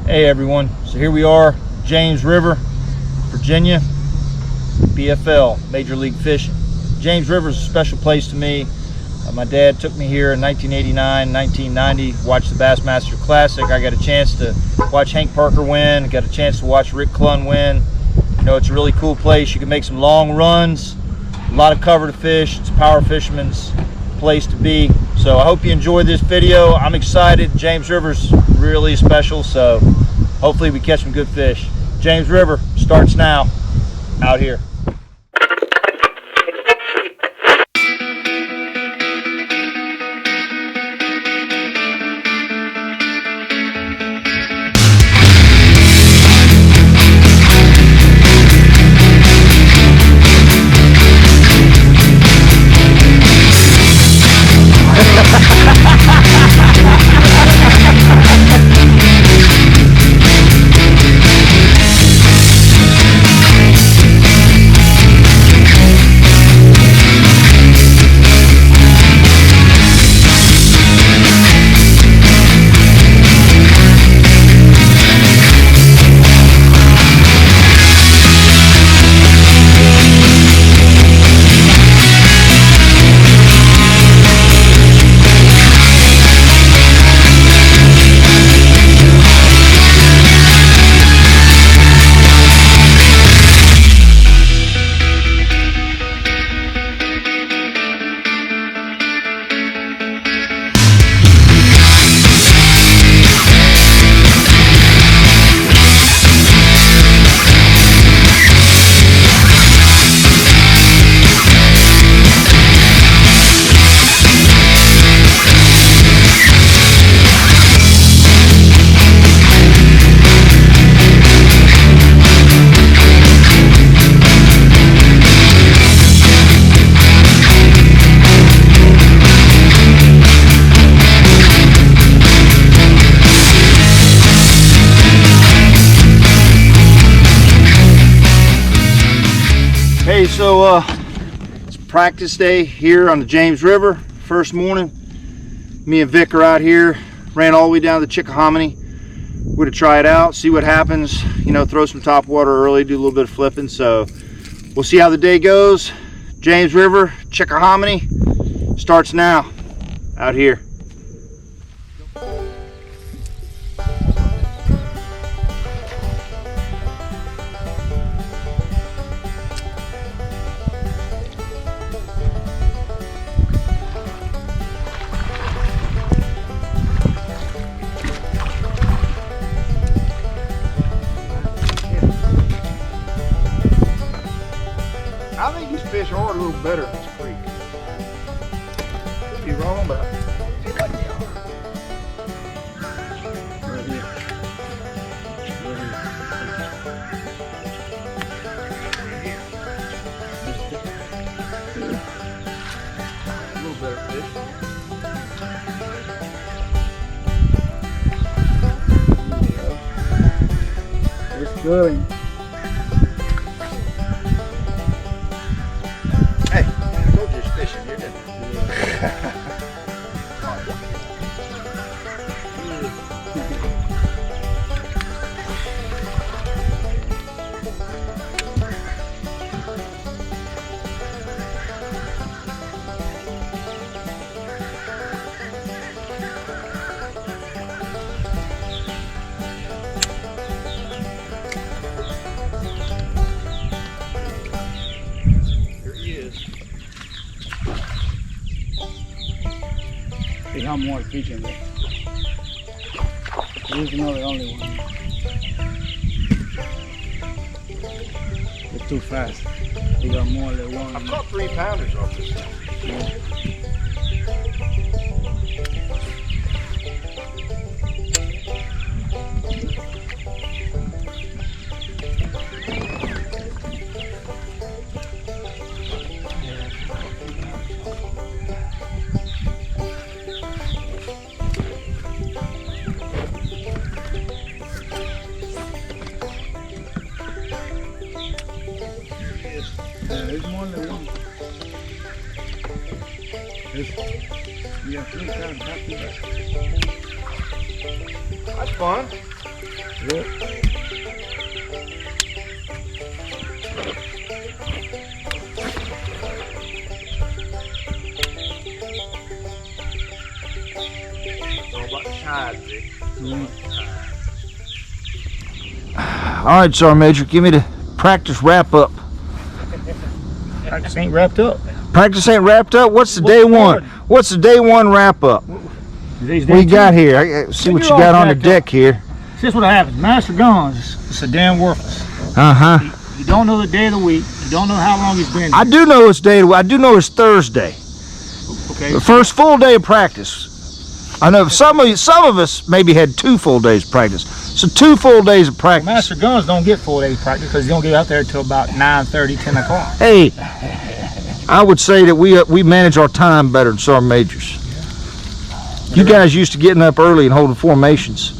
Hey everyone, so here we are, James River, Virginia, BFL, Major League Fishing. James River is a special place to me. My dad took me here in 1989, 1990, watched the Bassmaster Classic. I got a chance to watch Hank Parker win, got a chance to watch Rick Clunn win. You know, it's a really cool place. You can make some long runs, a lot of cover to fish. It's a power fisherman's place to be. So I hope you enjoyed this video. I'm excited. James River's really special, so hopefully we catch some good fish. James River starts now, out here. Hey, so it's practice day here on the James River. First morning, me and Vic are out here. Ran all the way down to the Chickahominy. We're gonna try it out, see what happens. You know, throw some top water early, do a little bit of flipping. So we'll see how the day goes. James River, Chickahominy starts now, out here. I think these fish are a little better in this creek. Could be wrong, but I feel like they are. Right here. A little better fish. It's good. Fishing, you're good. They have more fish in there. This is not the only one. It's too fast. They got more than one. I've caught 3-pounders off this thing. Yeah. There's more than one. Yeah, 3 times, not too bad. That's fun. Yep. All right, Sergeant Major, give me the practice wrap up. Practice ain't wrapped up. Practice ain't wrapped up? What's the day one? What's the day one wrap up? What you got here? I see what you got on the deck here. See, that's what happens. Master guns, it's a damn worthless. You don't know the day of the week. You don't know how long he's been here. I do know it's I do know it's Thursday. Okay. The first full day of practice. I know some of us maybe had 2 full days of practice. So 2 full days of practice. Master guns don't get full days practice because you don't get out there until about 9:30, 10 o'clock. Hey, I would say that we manage our time better than sergeant majors. You guys used to getting up early and holding formations.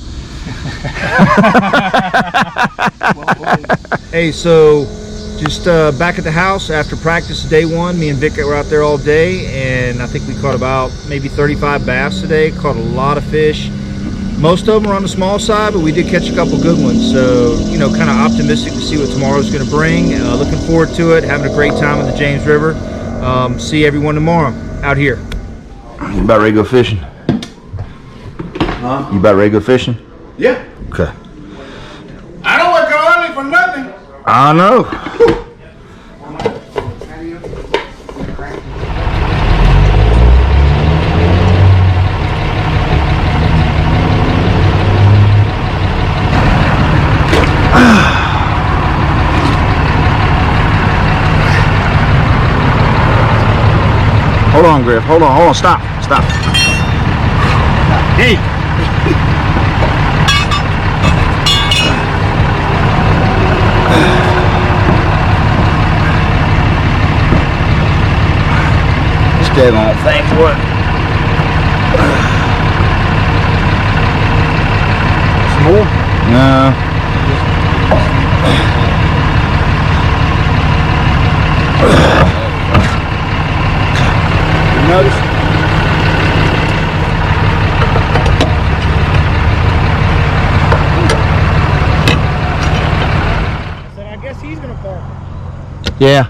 Hey, so just back at the house after practice day one, me and Vic were out there all day, and I think we caught about maybe 35 bass today. Caught a lot of fish. Most of them are on the small side, but we did catch a couple good ones. So, you know, kind of optimistic to see what tomorrow's going to bring. Looking forward to it. Having a great time on the James River. See everyone tomorrow out here. You about ready to go fishing? Huh? You about ready to go fishing? Yeah. Okay. I don't wake up early for nothing. I know. Hold on, Griff. Hold on. Stop. Hey! This daggone thing, what? Some more? No. You notice? So I guess he's gonna park it. Yeah.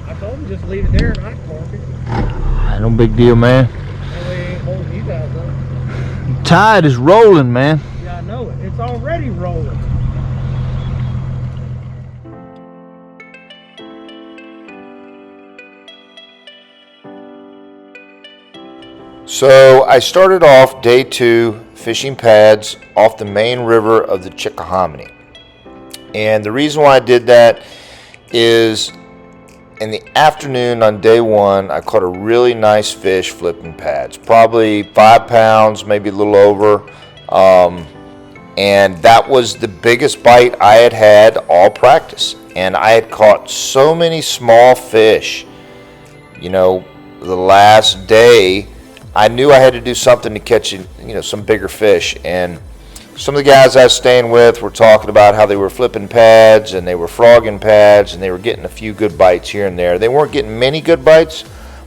I told him just leave it there and I can park it. No big deal, man. That way he ain't holding you guys up. Tide is rolling, man. Yeah, I know it. It's already rolling. So I started off day 2 fishing pads off the main river of the Chickahominy. And the reason why I did that is in the afternoon on day 1, I caught a really nice fish flipping pads, probably 5 pounds, maybe a little over. And that was the biggest bite I had all practice. And I had caught so many small fish, you know, the last day. I knew I had to do something to catch, some bigger fish. And some of the guys I was staying with were talking about how they were flipping pads and they were frogging pads and they were getting a few good bites here and there. They weren't getting many good bites,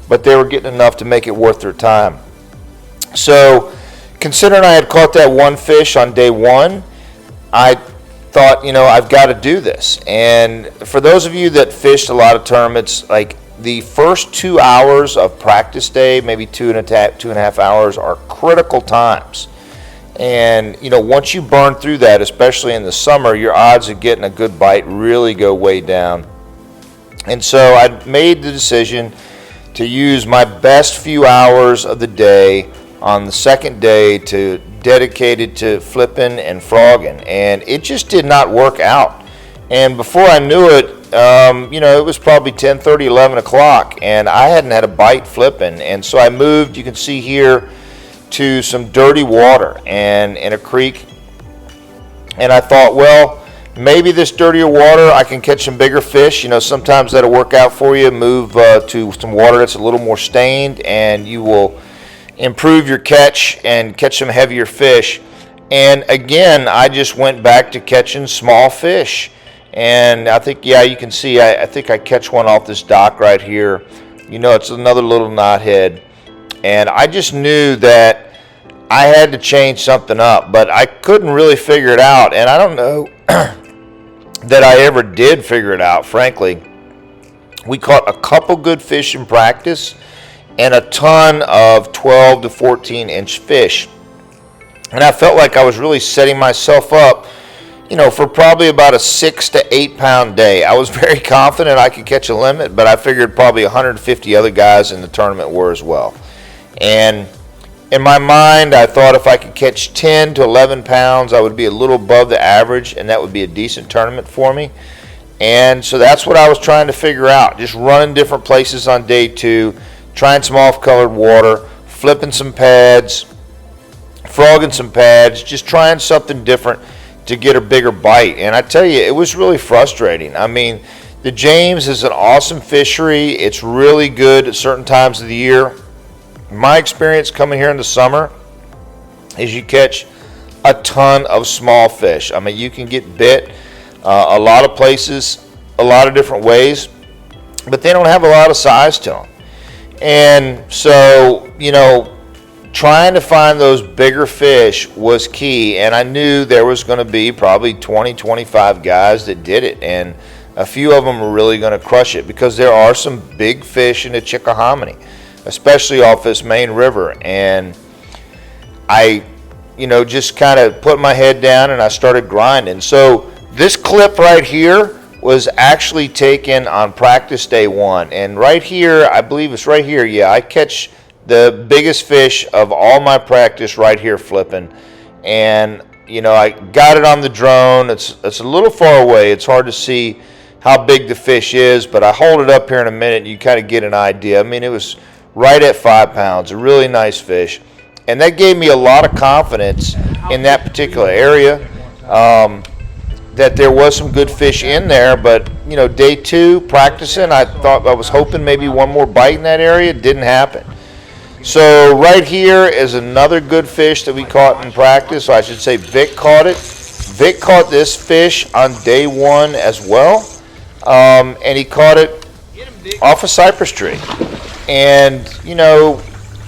but they were getting enough to make it worth their time. So, considering I had caught that one fish on day 1, I thought, I've got to do this. And for those of you that fished a lot of tournaments, like, the first 2 hours of practice day, maybe 2.5 hours, are critical times. And, once you burn through that, especially in the summer, your odds of getting a good bite really go way down. And so I made the decision to use my best few hours of the day on the second day to dedicate it to flipping and frogging. And it just did not work out. And before I knew it, it was probably 10:30, 11 o'clock, and I hadn't had a bite flipping. And so I moved, you can see here, to some dirty water and in a creek. And I thought, well, maybe this dirtier water, I can catch some bigger fish. Sometimes that'll work out for you. Move to some water that's a little more stained, and you will improve your catch and catch some heavier fish. And again, I just went back to catching small fish. And I think, you can see, I think I catch one off this dock right here. It's another little knothead. And I just knew that I had to change something up, but I couldn't really figure it out, and I don't know that I ever did figure it out, frankly. We caught a couple good fish in practice and a ton of 12 to 14 inch fish. And I felt like I was really setting myself up, for probably about a 6 to 8 pound day. I was very confident I could catch a limit, but I figured probably 150 other guys in the tournament were as well. And in my mind, I thought if I could catch 10 to 11 pounds, I would be a little above the average, and that would be a decent tournament for me. And so that's what I was trying to figure out, just running different places on day 2, trying some off-colored water, flipping some pads, frogging some pads, just trying something different to get a bigger bite. And I tell you, it was really frustrating. I mean, the James is an awesome fishery. It's really good at certain times of the year. My experience coming here in the summer is you catch a ton of small fish. I mean, you can get bit a lot of places, a lot of different ways, but they don't have a lot of size to them. And so, trying to find those bigger fish was key, and I knew there was going to be probably 20, 25 guys that did it, and a few of them were really going to crush it because there are some big fish in the Chickahominy, especially off this main river. And I, just kind of put my head down and I started grinding. So this clip right here was actually taken on practice day 1. And right here, I believe it's right here, yeah, I catch the biggest fish of all my practice right here flipping. And, I got it on the drone. It's a little far away. It's hard to see how big the fish is, but I hold it up here in a minute and you kind of get an idea. I mean, it was right at 5 pounds, a really nice fish. And that gave me a lot of confidence in that particular area, that there was some good fish in there. But, day 2 practicing, I was hoping maybe one more bite in that area. It didn't happen. So right here is another good fish that we caught in practice. So I should say Vic caught it. Vic caught this fish on day 1 as well. And he caught it off a cypress tree. And,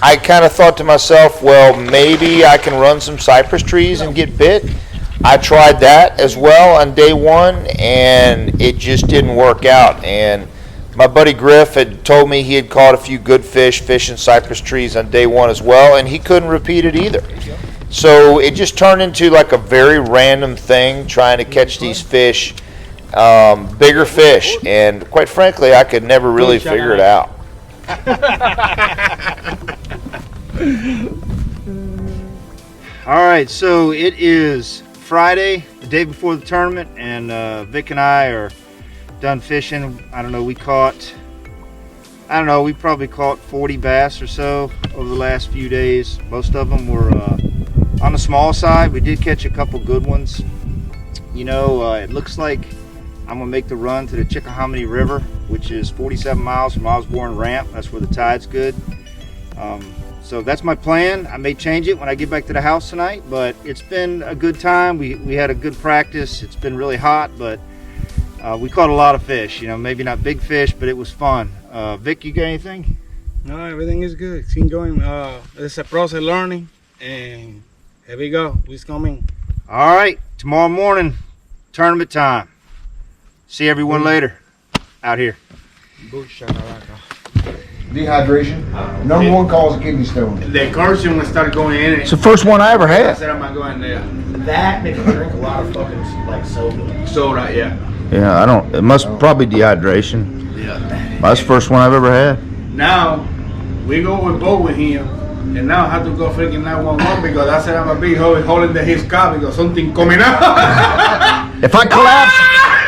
I kind of thought to myself, well, maybe I can run some cypress trees and get bit. I tried that as well on day 1, and it just didn't work out. And my buddy Griff had told me he had caught a few good fish fishing cypress trees on day 1 as well, and he couldn't repeat it either. So it just turned into like a very random thing, trying to catch these fish, bigger fish. And quite frankly, I could never really figure it out. All right, so it is Friday, the day before the tournament, and Vic and I are done fishing. I don't know, we probably caught 40 bass or so over the last few days. Most of them were on the small side. We did catch a couple good ones. It looks like I'm gonna make the run to the Chickahominy River, which is 47 miles from Osborne Ramp. That's where the tide's good. So that's my plan. I may change it when I get back to the house tonight, but it's been a good time. We had a good practice. It's been really hot, but we caught a lot of fish. Maybe not big fish, but it was fun. Vic, you got anything? No, everything is good. It's going. It's a process learning, and here we go. It's coming. All right, tomorrow morning, tournament time. See everyone later out here. Dehydration. Number 1 cause of kidney stone. The calcium started going in. It's the first one I ever I had. said I'm not going there. That make you drink a lot of fucking soda. Soda, yeah. Yeah, it must probably dehydration. Yeah. That's the first one I've ever had. Now we go with boat with him, and now I have to go freaking 911 because I said I'm a big holding his car because something coming out. If I collapse,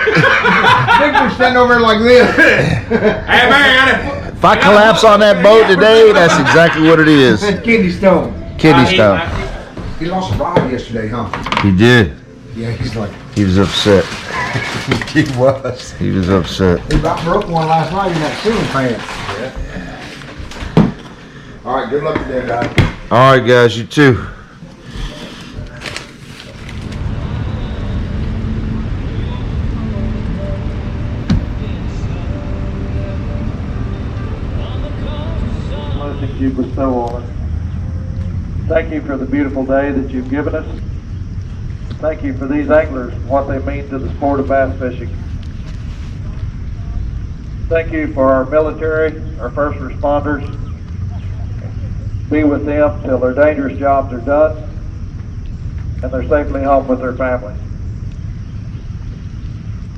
I think we're standing over there like this. Hey man, if I collapse on that boat today, that's exactly what it is. That's kidney stone. Kidney stone. He lost a rod yesterday, huh? He did. Yeah, he's like, He was upset. he was. He was upset. He about broke one last night in that ceiling fan. Yeah. All right, good luck today, guys. All right, guys, you too. You could throw on it. Thank you for the beautiful day that you've given us. Thank you for these anglers and what they mean to the sport of bass fishing. Thank you for our military, our first responders. Be with them till their dangerous jobs are done and they're safely home with their families.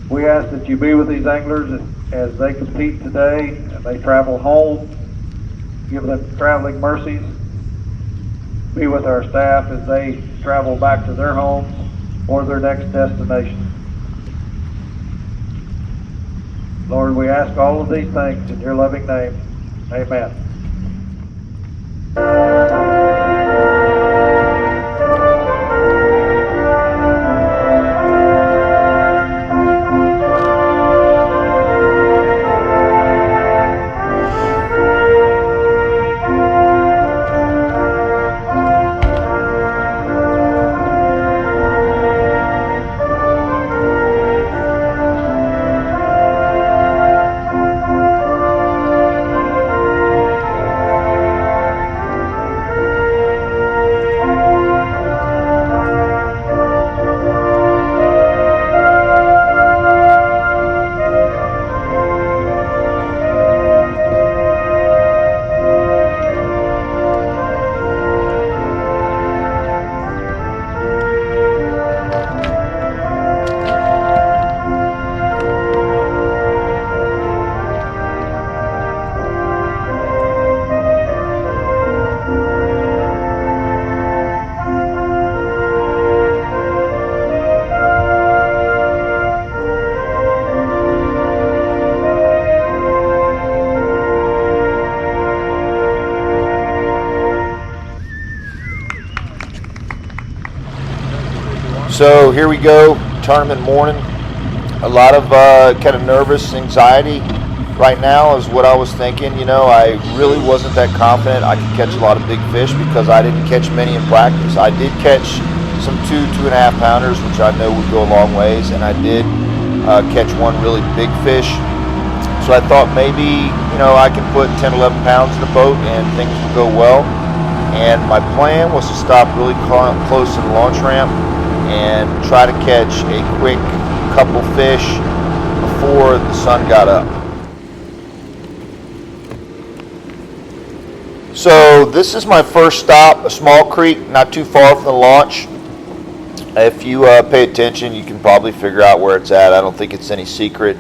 We ask that you be with these anglers as they compete today and they travel home. Give them traveling mercies. Be with our staff as they travel back to their homes or their next destination. Lord, we ask all of these things in your loving name. Amen. So here we go, tournament morning. A lot of kind of nervous anxiety right now is what I was thinking. You know, I really wasn't that confident I could catch a lot of big fish because I didn't catch many in practice. I did catch some 2.5 pounders, which I know would go a long ways, and I did catch one really big fish. So I thought maybe, you know, I could put 10, 11 pounds in the boat and things would go well. And my plan was to stop really close to the launch ramp and try to catch a quick couple fish before the sun got up. So this is my first stop, a small creek not too far from the launch. If you pay attention, you can probably figure out where it's at. I don't think it's any secret.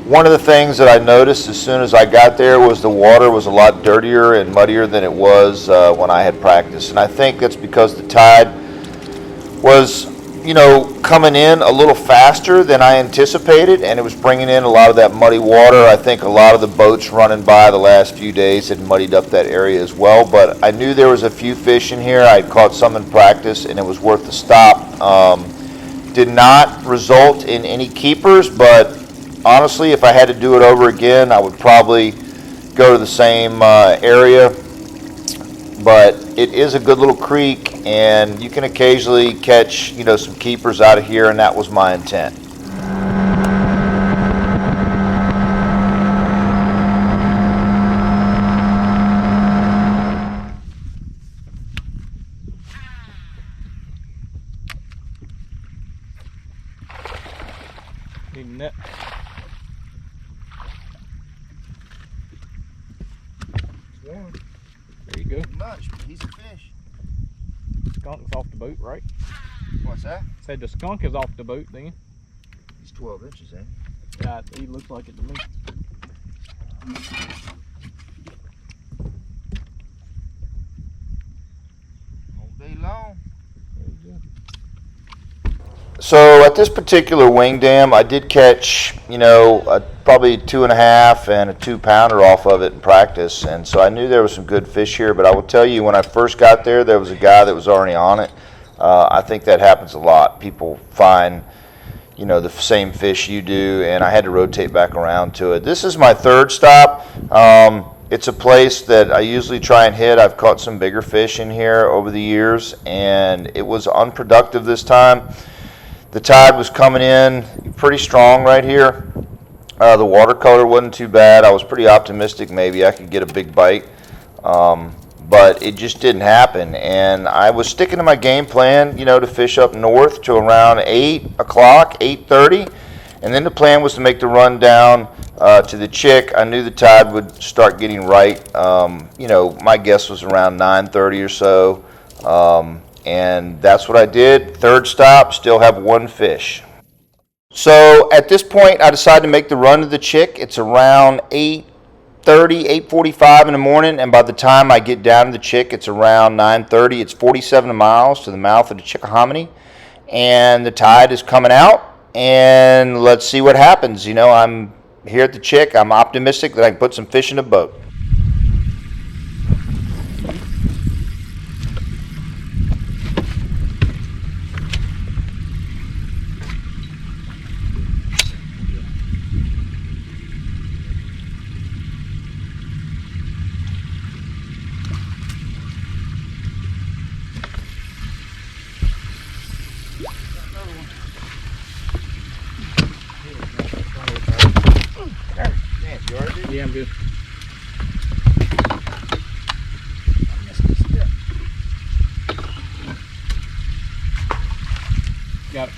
One of the things that I noticed as soon as I got there was the water was a lot dirtier and muddier than it was when I had practiced. And I think that's because the tide was, you know, coming in a little faster than I anticipated, and it was bringing in a lot of that muddy water. I think a lot of the boats running by the last few days had muddied up that area as well, but I knew there was a few fish in here. I caught some in practice, and it was worth the stop. Did not result in any keepers, but honestly, if I had to do it over again, I would probably go to the same area. But it is a good little creek, and you can occasionally catch, you know, some keepers out of here, and that was my intent. Need a net. There you go. Much, but he's a fish. Skunk's off the boat, right? What's that? Said the skunk is off the boat then. He's 12 inches, ain't he? Yeah, he looks like it to me. All day long. So at this particular wing dam, I did catch, you know, probably 2.5 and a 2-pounder off of it in practice, and so I knew there was some good fish here. But I will tell you, when I first got there, there was a guy that was already on it. I think that happens a lot. People find, you know, the same fish you do, and I had to rotate back around to it. This is my third stop. It's a place that I usually try and hit. I've caught some bigger fish in here over the years, and it was unproductive this time. The tide was coming in pretty strong right here. The watercolor wasn't too bad. I was pretty optimistic maybe I could get a big bite. but it just didn't happen. And I was sticking to my game plan, you know, to fish up north to around 8 o'clock, 8:30. And then the plan was to make the run down to the Chick. I knew the tide would start getting right. You know, my guess was around 9:30 or so. And that's what I did. Third stop, still have one fish. So at this point, I decided to make the run to the Chick. It's around 8:30, 8:45 in the morning, and by the time I get down to the Chick, it's around 9:30. It's 47 miles to the mouth of the Chickahominy, and the tide is coming out. And let's see what happens. You know, I'm here at the Chick. I'm optimistic that I can put some fish in the boat. Yeah, I'm good. Got it.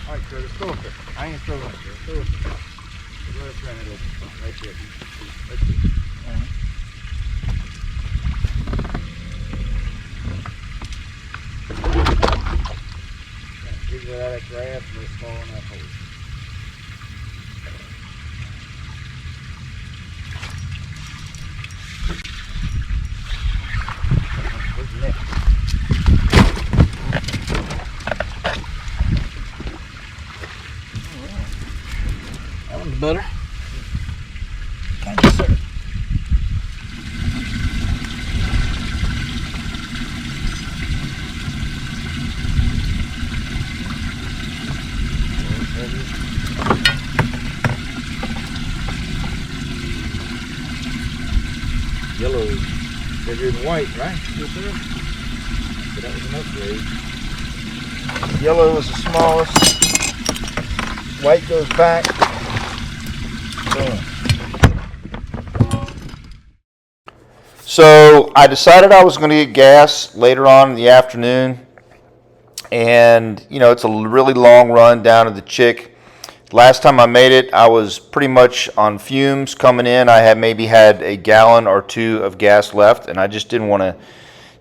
All right, Curtis, throw it there. I ain't throwing it there. Throw it there. Let it run it over. Right there. Right there. All right. Get rid of that grass and it's falling that hole. Where's the net? That one's better. Thank you, sir. Yellow bigger than white, right? Yes, sir. But that was an upgrade. Yellow is the smallest. White goes back. So I decided I was going to get gas later on in the afternoon. And, you know, it's a really long run down to the Chick. Last time I made it, I was pretty much on fumes coming in. I had maybe had a gallon or two of gas left, and I just didn't want to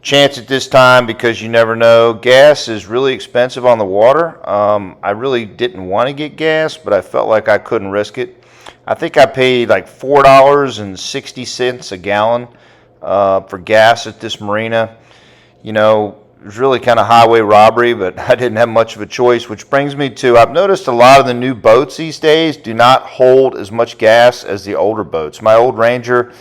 chance it this time because you never know. Gas is really expensive on the water. I really didn't want to get gas, but I felt like I couldn't risk it. I think I paid like $4.60 a gallon for gas at this marina. You know, it was really kind of highway robbery, but I didn't have much of a choice, which brings me to, I've noticed a lot of the new boats these days do not hold as much gas as the older boats. My old Ranger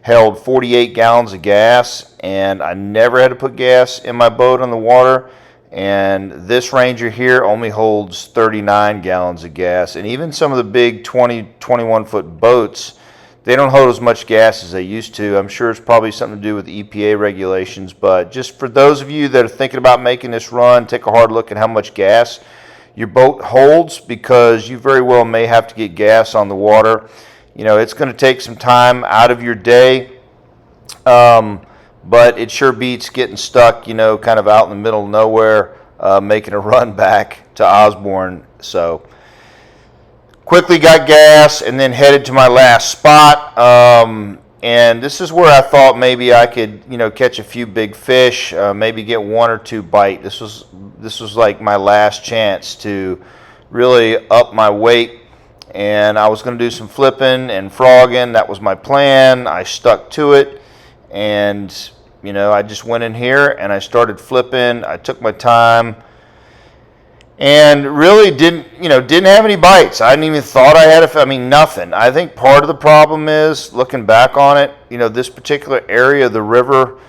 held 48 gallons of gas, and I never had to put gas in my boat on the water. And this Ranger here only holds 39 gallons of gas. And even some of the big 20, 21-foot boats, they don't hold as much gas as they used to. I'm sure it's probably something to do with EPA regulations, but just for those of you that are thinking about making this run, take a hard look at how much gas your boat holds, because you very well may have to get gas on the water. You know, it's going to take some time out of your day, but it sure beats getting stuck, you know, kind of out in the middle of nowhere, making a run back to Osborne. So quickly got gas and then headed to my last spot. And this is where I thought maybe I could, you know, catch a few big fish, maybe get one or two bite. This was like my last chance to really up my weight. And I was going to do some flipping and frogging. That was my plan. I stuck to it. And, you know, I just went in here and I started flipping. I took my time. And really didn't have any bites. I hadn't even thought I had nothing. I think part of the problem is, looking back on it, you know, this particular area of the river,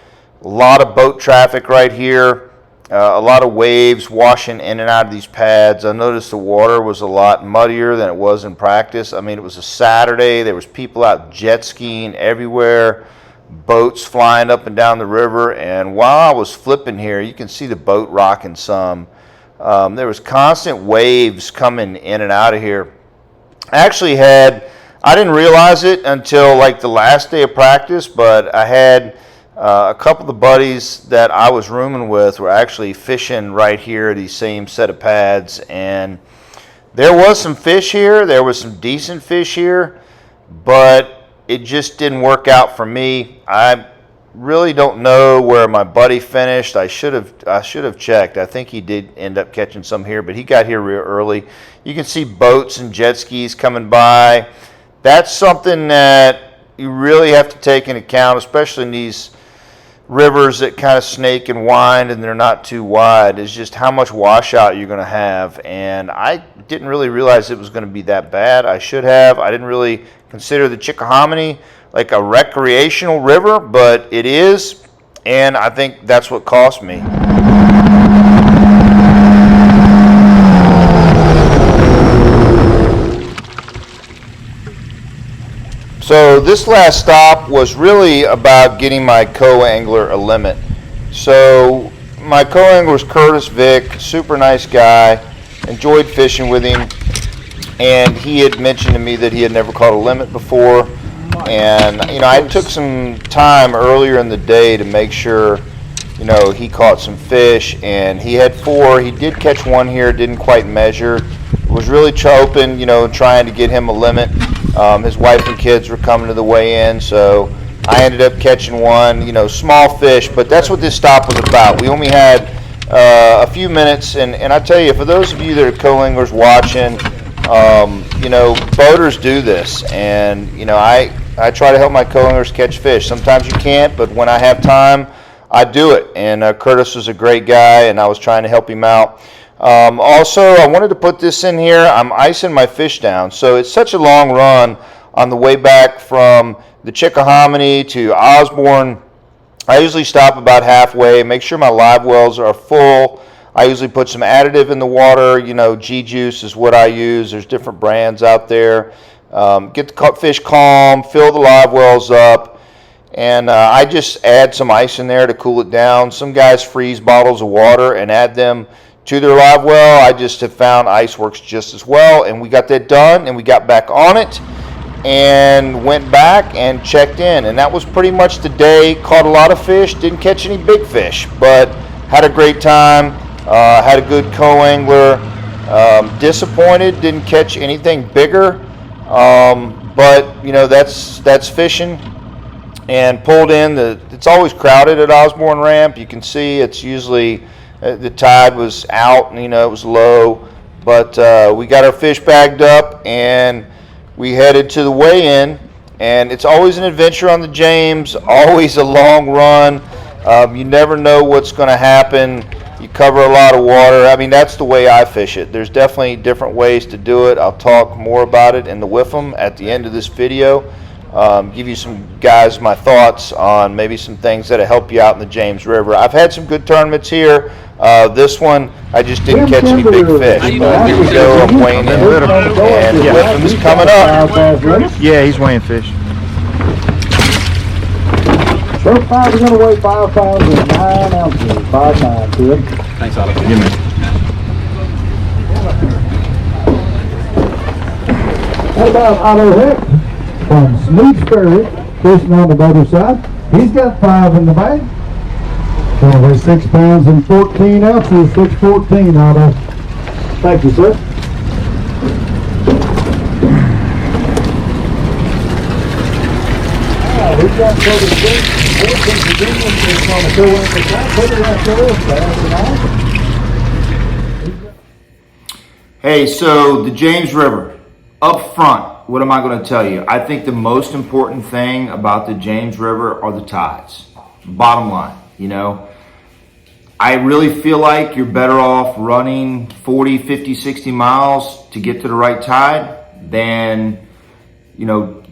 a lot of boat traffic right here. a lot of waves washing in and out of these pads. I noticed the water was a lot muddier than it was in practice. I mean, it was a Saturday. There was people out jet skiing everywhere, boats flying up and down the river. And while I was flipping here, you can see the boat rocking some. There was constant waves coming in and out of here. I didn't realize it until like the last day of practice, but I had a couple of the buddies that I was rooming with were actually fishing right here, these same set of pads, and there was some fish here. There was some decent fish here, but it just didn't work out for me. I really don't know where my buddy finished. I should have checked. I think he did end up catching some here, but he got here real early. You can see boats and jet skis coming by. That's something that you really have to take into account, especially in these rivers that kind of snake and wind and they're not too wide, is just how much washout you're going to have. And I didn't really realize it was going to be that bad. I should have. I didn't really consider the Chickahominy like a recreational river, but it is, and I think that's what cost me. So this last stop was really about getting my co-angler a limit. So my co-angler is Curtis Vick, super nice guy, enjoyed fishing with him, and he had mentioned to me that he had never caught a limit before. And I took some time earlier in the day to make sure he caught some fish, and he had 4. He did catch one here, didn't quite measure. Was really hoping, trying to get him a limit. His wife and kids were coming to the weigh-in, so I ended up catching one, small fish, but that's what this stop was about. We only had a few minutes, and I tell you, for those of you that are co-anglers watching, boaters do this, and, I try to help my co-anglers catch fish. Sometimes you can't, but when I have time, I do it, and Curtis was a great guy, and I was trying to help him out. Also, I wanted to put this in here. I'm icing my fish down. So it's such a long run on the way back from the Chickahominy to Osborne. I usually stop about halfway, make sure my live wells are full. I usually put some additive in the water. G-Juice is what I use. There's different brands out there. Get the fish calm, fill the live wells up, and I just add some ice in there to cool it down. Some guys freeze bottles of water and add them to their live well. I just have found ice works just as well, and we got that done, and we got back on it and went back and checked in, and that was pretty much the day. Caught a lot of fish, didn't catch any big fish, but had a great time. Had a good co-angler. Disappointed, didn't catch anything bigger, but that's fishing. And pulled in. It's always crowded at Osborne Ramp. You can see it's usually the tide was out, and it was low, but we got our fish bagged up and we headed to the weigh-in. And it's always an adventure on the James, always a long run. You never know what's going to happen. You cover a lot of water. I mean, that's the way I fish it. There's definitely different ways to do it. I'll talk more about it in the WIFM at the end of this video. Give you some guys my thoughts on maybe some things that'll help you out in the James River. I've had some good tournaments here. This one, I just didn't catch any big fish. But here we go, I'm weighing in. And WIFM's coming up. Yeah, he's weighing fish. First 5 is going to weigh 5 pounds and 9 ounces. 5 kid. Thanks, Alex. Give me. What about Otto Hicks from Sneaksbury, fishing on the other side? He's got 5 in the bag. Going to weigh 6 pounds and 14 ounces. 614, Otto. Thank you, sir. We've got Hey, so the James River, up front, what am I going to tell you? I think the most important thing about the James River are the tides. Bottom line, I really feel like you're better off running 40, 50, 60 miles to get to the right tide than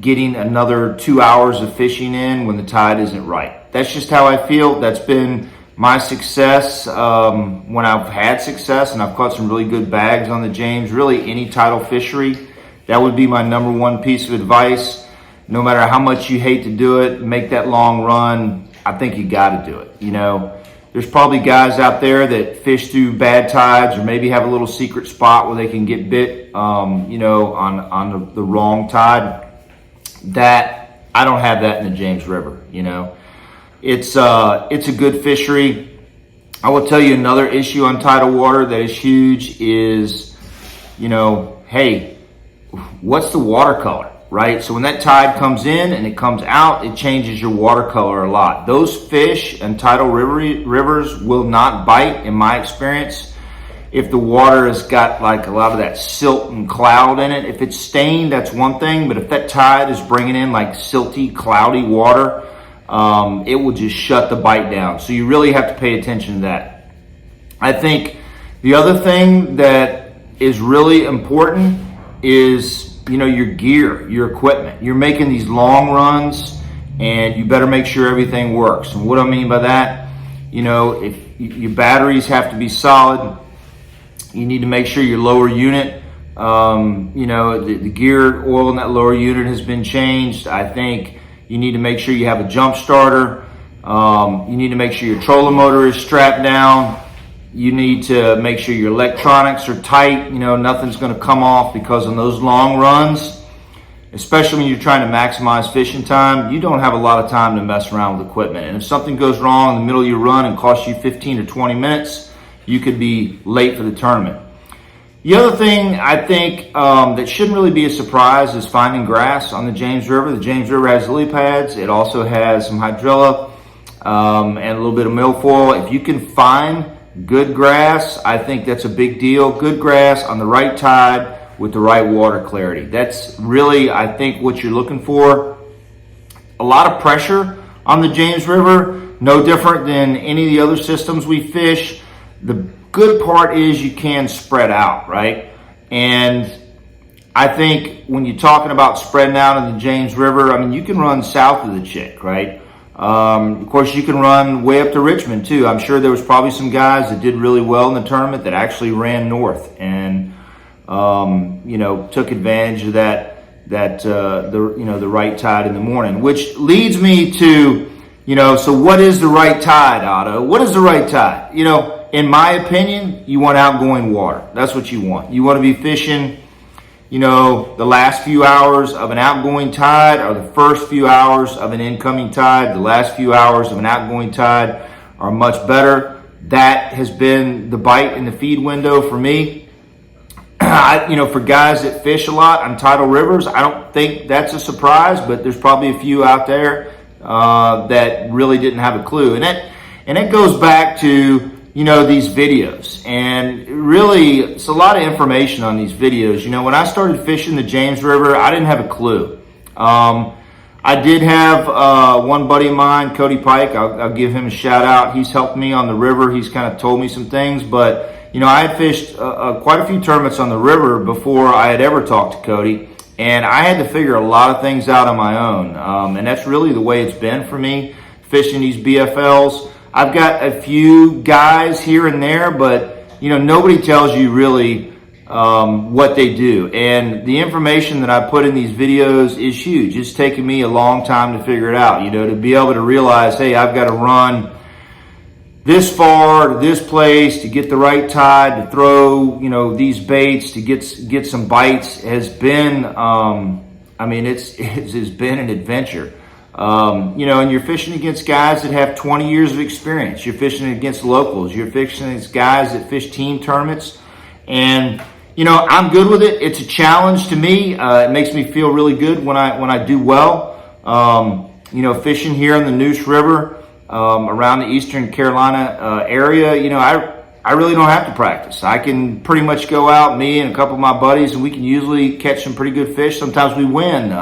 getting another 2 hours of fishing in when the tide isn't right. That's just how I feel. That's been my success, when I've had success and I've caught some really good bags on the James, really any tidal fishery, that would be my number one piece of advice. No matter how much you hate to do it, make that long run, I think you got to do it. You know, there's probably guys out there that fish through bad tides or maybe have a little secret spot where they can get bit, you know, on the wrong tide. That, I don't have that in the James River, you know. It's a good fishery. I will tell you another issue on tidal water that is huge is, you know, hey, what's the water color, right? So when that tide comes in and it comes out, it changes your water color a lot. Those fish and tidal rivers will not bite, in my experience, if the water has got like a lot of that silt and cloud in it. If it's stained, that's one thing, but if that tide is bringing in like silty, cloudy water, it will just shut the bite down. So you really have to pay attention to that. I think the other thing that is really important is, you know, your gear, your equipment. You're making these long runs and you better make sure everything works. And what I mean by that, you know, if your batteries have to be solid, you need to make sure your lower unit, you know, the gear oil in that lower unit has been changed. I think you need to make sure you have a jump starter. You need to make sure your trolling motor is strapped down. You need to make sure your electronics are tight. You know, nothing's going to come off, because on those long runs, especially when you're trying to maximize fishing time, you don't have a lot of time to mess around with equipment. And if something goes wrong in the middle of your run and costs you 15 to 20 minutes, you could be late for the tournament. The other thing I think that shouldn't really be a surprise is finding grass on the James River. The James River has lily pads. It also has some hydrilla and a little bit of milfoil. If you can find good grass, I think that's a big deal. Good grass on the right tide with the right water clarity. That's really, I think, what you're looking for. A lot of pressure on the James River, no different than any of the other systems we fish. The good part is you can spread out, right? And I think when you're talking about spreading out in the James River, I mean, you can run south of the Chick, right? Of course, you can run way up to Richmond too. I'm sure there was probably some guys that did really well in the tournament that actually ran north and, you know, took advantage of the right tide in the morning, which leads me to, you know, so what is the right tide, Otto? What is the right tide? You know, in my opinion, you want outgoing water. That's what you want. You want to be fishing, you know, the last few hours of an outgoing tide or the first few hours of an incoming tide. The last few hours of an outgoing tide are much better. That has been the bite in the feed window for me. You know, for guys that fish a lot on tidal rivers, I don't think that's a surprise, but there's probably a few out there that really didn't have a clue. And that goes back to, you know, these videos. And really, it's a lot of information on these videos. You know, when I started fishing the James River, I didn't have a clue. I did have one buddy of mine, Cody Pike. I'll give him a shout out. He's helped me on the river. He's kind of told me some things. But, you know, I had fished quite a few tournaments on the river before I had ever talked to Cody. And I had to figure a lot of things out on my own. And that's really the way it's been for me, fishing these BFLs. I've got a few guys here and there, but, you know, nobody tells you really what they do. And the information that I put in these videos is huge. It's taken me a long time to figure it out, you know, to be able to realize, hey, I've got to run this far to this place to get the right tide, to throw, you know, these baits, to get some bites has been, I mean, it's been an adventure. You know, and you're fishing against guys that have 20 years of experience. You're fishing against locals. You're fishing against guys that fish team tournaments. And, you know, I'm good with it. It's a challenge to me. It makes me feel really good when I do well. You know, fishing here in the Neuse River, around the Eastern Carolina area, you know, I really don't have to practice. I can pretty much go out, me and a couple of my buddies, and we can usually catch some pretty good fish. Sometimes we win.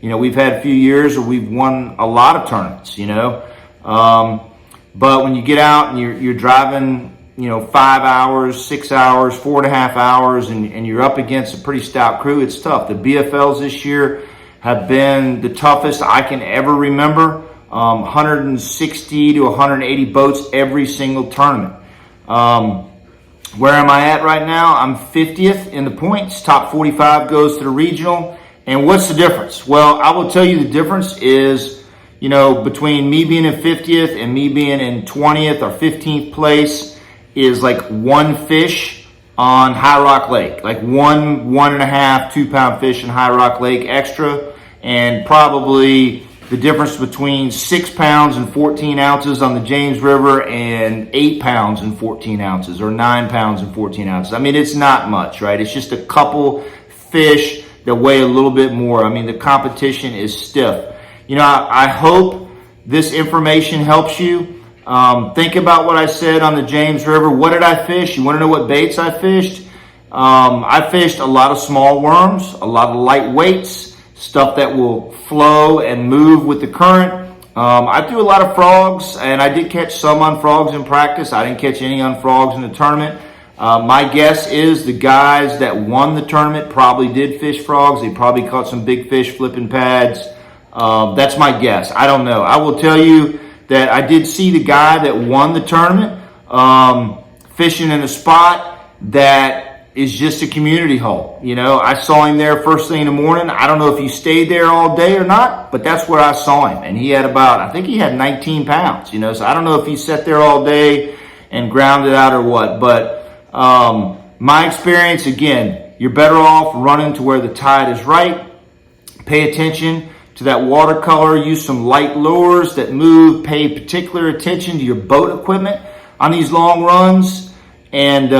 You know, we've had a few years where we've won a lot of tournaments, you know. But when you get out and you're driving, you know, 5 hours, 6 hours, 4.5 hours, and you're up against a pretty stout crew, it's tough. The BFLs this year have been the toughest I can ever remember. 160 to 180 boats every single tournament. Where am I at right now? I'm 50th in the points. Top 45 goes to the regional. And what's the difference? Well, I will tell you the difference is, you know, between me being in 50th and me being in 20th or 15th place is like one fish on High Rock Lake, like 1.5, 2 pound fish in High Rock Lake extra, and probably the difference between 6 pounds and 14 ounces on the James River and 8 pounds and 14 ounces or 9 pounds and 14 ounces. I mean, it's not much, right? It's just a couple fish that weigh a little bit more. I mean, the competition is stiff. You know, I hope this information helps you. Think about what I said on the James River. What did I fish? You want to know what baits I fished? I fished a lot of small worms, a lot of light weights, stuff that will flow and move with the current. I threw a lot of frogs, and I did catch some on frogs in practice. I didn't catch any on frogs in the tournament. My guess is the guys that won the tournament probably did fish frogs. They probably caught some big fish flipping pads. That's my guess. I don't know. I will tell you that I did see the guy that won the tournament fishing in a spot that is just a community hole. You know, I saw him there first thing in the morning. I don't know if he stayed there all day or not, but that's where I saw him. And he had I think he had 19 pounds, you know, so I don't know if he sat there all day and grounded out or what. But my experience, again, you're better off running to where the tide is right. Pay attention to that watercolor. Use some light lures that move. Pay particular attention to your boat equipment on these long runs. And,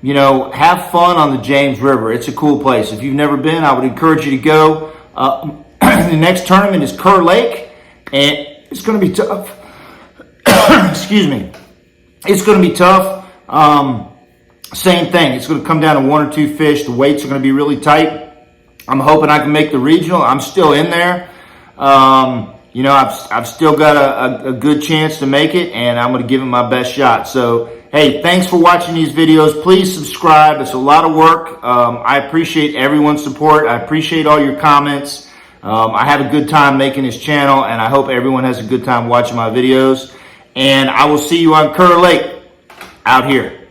you know, have fun on the James River. It's a cool place. If you've never been, I would encourage you to go. The next tournament is Kerr Lake, and it's going to be tough. Excuse me. It's going to be tough. Same thing. It's going to come down to 1 or 2 fish. The weights are going to be really tight. I'm hoping I can make the regional. I'm still in there. You know, I've still got a good chance to make it, and I'm going to give it my best shot. So, hey, thanks for watching these videos. Please subscribe. It's a lot of work. I appreciate everyone's support. I appreciate all your comments. I have a good time making this channel, and I hope everyone has a good time watching my videos. And I will see you on Kerr Lake out here.